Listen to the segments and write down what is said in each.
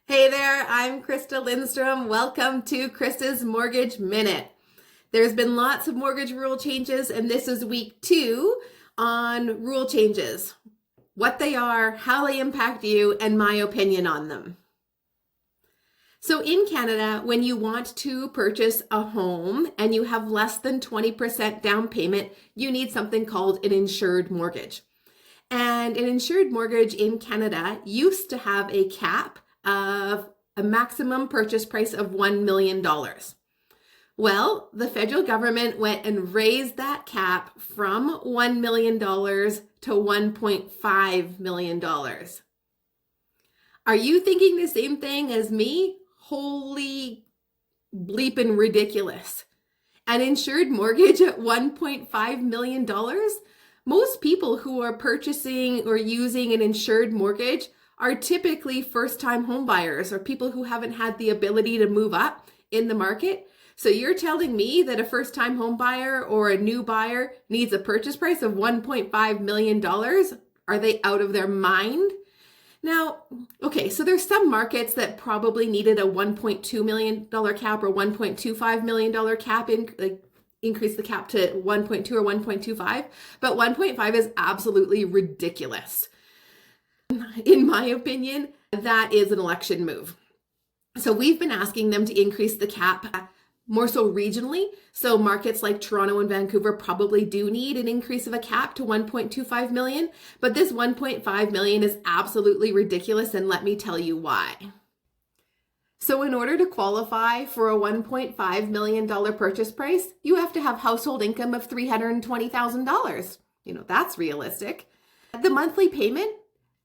Hey there, I'm Krista Lindstrom. Welcome to Krista's Mortgage Minute. There's been lots of mortgage rule changes, and this is week 2 on rule changes, what they are, how they impact you, and my opinion on them. So in Canada, when you want to purchase a home and you have less than 20% down payment, you need something called an insured mortgage. And an insured mortgage in Canada used to have a cap of a maximum purchase price of $1 million. Well, the federal government went and raised that cap from $1 million to $1.5 million. Are you thinking the same thing as me? Holy bleeping ridiculous. An insured mortgage at $1.5 million? Most people who are purchasing or using an insured mortgage are typically first-time home buyers or people who haven't had the ability to move up in the market. So you're telling me that a first-time home buyer or a new buyer needs a purchase price of $1.5 million? Are they out of their mind? Now, okay, so there's some markets that probably needed a $1.2 million cap or $1.25 million cap increase the cap to 1.2 or 1.25, but 1.5 is absolutely ridiculous. In my opinion, that is an election move. So we've been asking them to increase the cap more so regionally. So markets like Toronto and Vancouver probably do need an increase of a cap to 1.25 million, but this 1.5 million is absolutely ridiculous, and let me tell you why. So in order to qualify for a $1.5 million purchase price, you have to have household income of $320,000. That's realistic. The monthly payment,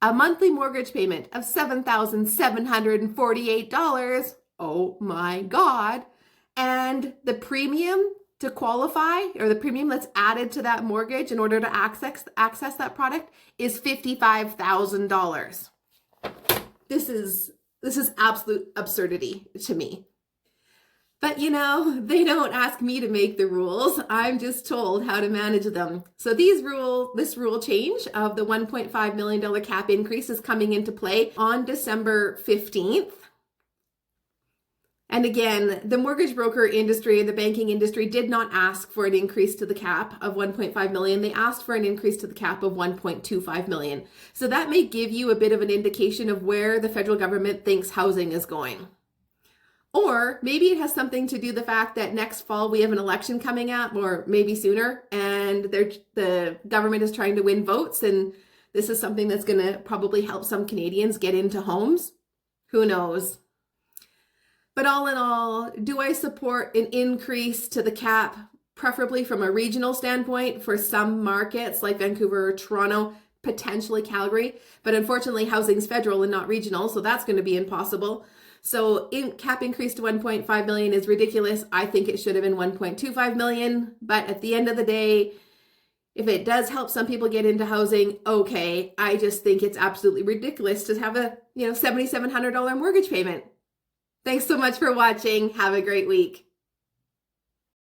a monthly mortgage payment of $7,748. Oh my God. And the premium to qualify, or the premium that's added to that mortgage in order to access that product, is $55,000. This is absolute absurdity to me. But they don't ask me to make the rules. I'm just told how to manage them. So this rule change of the $1.5 million cap increase is coming into play on December 15th. And again, the mortgage broker industry and the banking industry did not ask for an increase to the cap of 1.5 million. They asked for an increase to the cap of 1.25 million. So that may give you a bit of an indication of where the federal government thinks housing is going. Or maybe it has something to do with the fact that next fall we have an election coming up, or maybe sooner, and the government is trying to win votes, and this is something that's going to probably help some Canadians get into homes. Who knows? But all in all, do I support an increase to the cap, preferably from a regional standpoint for some markets like Vancouver or Toronto, potentially Calgary? But unfortunately, housing's federal and not regional, so that's going to be impossible. So cap increase to 1.5 million is ridiculous. I think it should have been 1.25 million. But at the end of the day, if it does help some people get into housing, okay. I just think it's absolutely ridiculous to have a $7,700 mortgage payment. Thanks so much for watching. Have a great week.